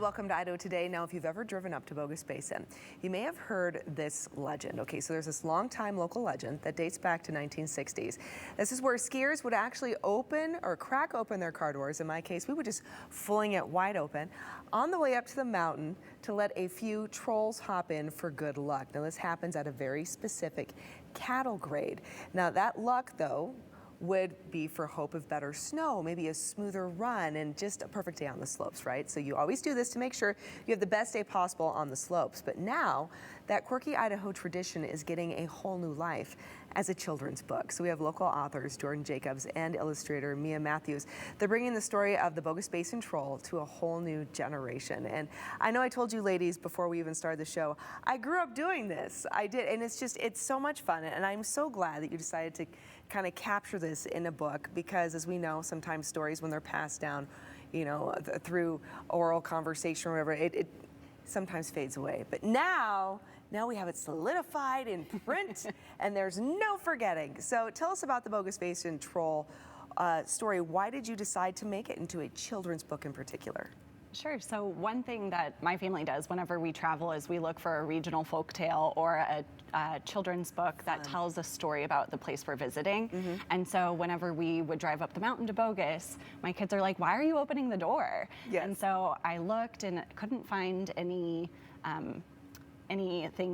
Welcome to Idaho Today. Now, if you've ever driven up to Bogus Basin, you may have heard this legend. Okay, so there's this long-time local legend that dates back to 1960s. This is where skiers would actually open or crack open their car doors. In my case, we would just fling it wide open on the way up to the mountain to let a few trolls hop in for good luck. Now, this happens at a very specific cattle grade. Now, that luck, though, would be for hope of better snow, maybe a smoother run, and just a perfect day on the slopes, right? So you always do this to make sure you have the best day possible on the slopes. But now that quirky Idaho tradition is getting a whole new life as a children's book. So we have local authors Jordan Jacobs and illustrator Mia Matthews. They're bringing the story of the Bogus Basin Troll to a whole new generation. And I know I told you ladies before we even started the show, I grew up doing this. I did, and it's so much fun. And I'm so glad that you decided to kind of capture this in a book, because as we know, sometimes stories, when they're passed down, you know, through oral conversation or whatever, it sometimes fades away. But now we have it solidified in print and there's no forgetting. So tell us about the Bogus Basin Troll story. Why did you decide to make it into a children's book in particular? Sure. So one thing that my family does whenever we travel is we look for a regional folktale or a children's book that tells a story about the place we're visiting. And so whenever we would drive up the mountain to Bogus, my kids are like, "Why are you opening the door?" Yes. And so I looked and couldn't find anything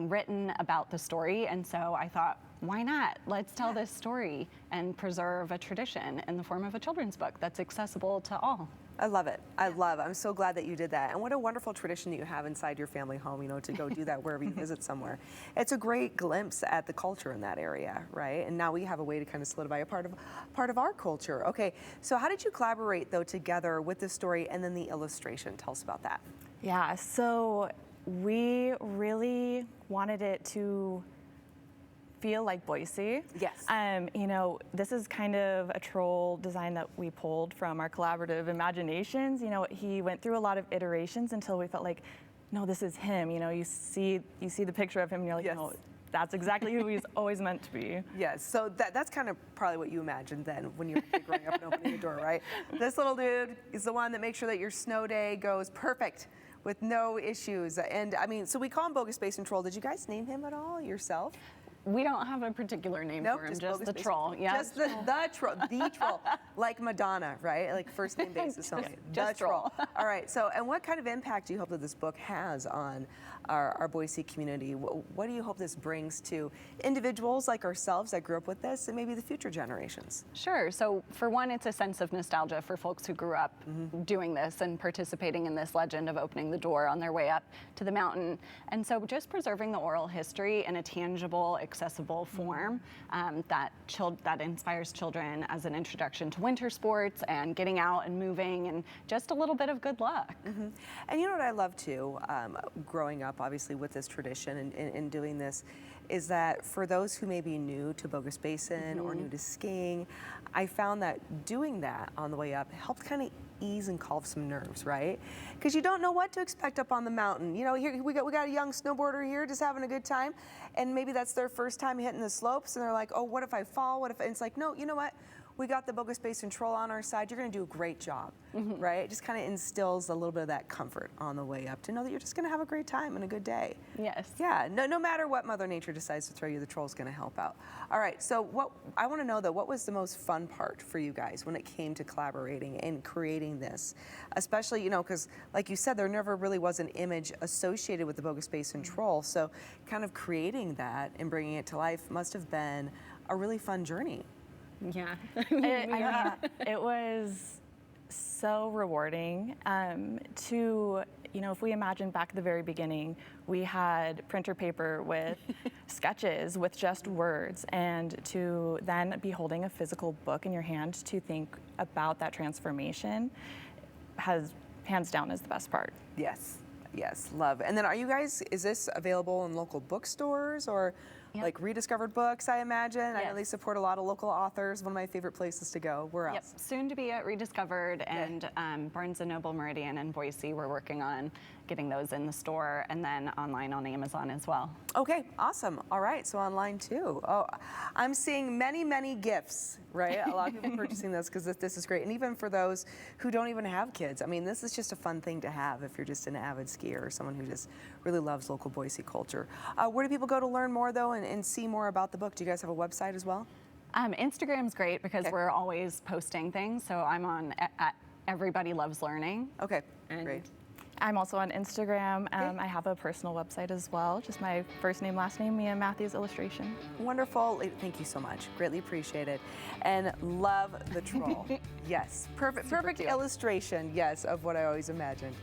written about the story. And so I thought, why not? Let's tell this story and preserve a tradition in the form of a children's book that's accessible to all. I love it. I'm so glad that you did that. And what a wonderful tradition that you have inside your family home, you know, to go do that wherever you visit somewhere. It's a great glimpse at the culture in that area, right? And now we have a way to kind of solidify a part of our culture. Okay, so how did you collaborate, though, together with the story and then the illustration? Tell us about that. Yeah, so we really wanted it to feel like Boise. Yes. You know, this is kind of a troll design that we pulled from our collaborative imaginations. You know, he went through a lot of iterations until we felt like, no, this is him. You know, you see the picture of him and you're like, yes. No, that's exactly who he's always meant to be. Yes, so that's kind of probably what you imagined then when you were growing up and opening the door, right? This little dude is the one that makes sure that your snow day goes perfect with no issues. And I mean, so we call him Bogus Basin Troll. Did you guys name him at all yourself? We don't have a particular name for him, just the troll. Yeah, just the troll, like Madonna, right? Like first name basis only. Just troll. All right. So, and what kind of impact do you hope that this book has on our Boise community? What do you hope this brings to individuals like ourselves that grew up with this, and maybe the future generations? Sure. So, for one, it's a sense of nostalgia for folks who grew up doing this and participating in this legend of opening the door on their way up to the mountain. And so, just preserving the oral history in a tangible, accessible form that inspires children as an introduction to winter sports and getting out and moving and just a little bit of good luck. And you know what I love too, growing up obviously with this tradition and doing this, is that for those who may be new to Bogus Basin or new to skiing, I found that doing that on the way up helped kind of ease and calm some nerves, right? Because you don't know what to expect up on the mountain. You know, here we got a young snowboarder here just having a good time, and maybe that's their first time hitting the slopes, and they're like, oh, what if I fall? What if? And it's like, no, you know what? We got the Bogus Basin Troll on our side. You're going to do a great job, right? It just kind of instills a little bit of that comfort on the way up to know that you're just going to have a great time and a good day. Yes. Yeah. No matter what Mother Nature decides to throw you, the troll's going to help out. All right. So what I want to know though, what was the most fun part for you guys when it came to collaborating and creating this? Especially, you know, because like you said, there never really was an image associated with the Bogus Basin Troll. So kind of creating that and bringing it to life must have been a really fun journey. Yeah. It was so rewarding to, you know, if we imagine back at the very beginning, we had printer paper with sketches with just words, and to then be holding a physical book in your hand to think about that transformation has hands down is the best part. Yes. Yes, love. And then are you guys, is this available in local bookstores or like rediscovered books, I imagine. I know Yes. they support a lot of local authors. One of my favorite places to go. Where Yep, else? soon to be at Rediscovered and Barnes & Noble Meridian in Boise. We're working on getting those in the store and then online on Amazon as well. Okay, awesome. All right, so online too. Oh, I'm seeing many, many gifts, right? A lot of people purchasing this because this is great. And even for those who don't even have kids, I mean, this is just a fun thing to have if you're just an avid skier or someone who just really loves local Boise culture. Where do people go to learn more, though, and see more about the book? Do you guys have a website as well? Instagram's great because Okay. we're always posting things. So I'm on at Everybody Loves Learning. Okay, And great. I'm also on Instagram. I have a personal website as well, just my first name, last name, Mia Matthews Illustration. Wonderful. Thank you so much. Greatly appreciate it. And love the troll. Yes, perfect Super perfect cute. illustration, yes, of what I always imagined.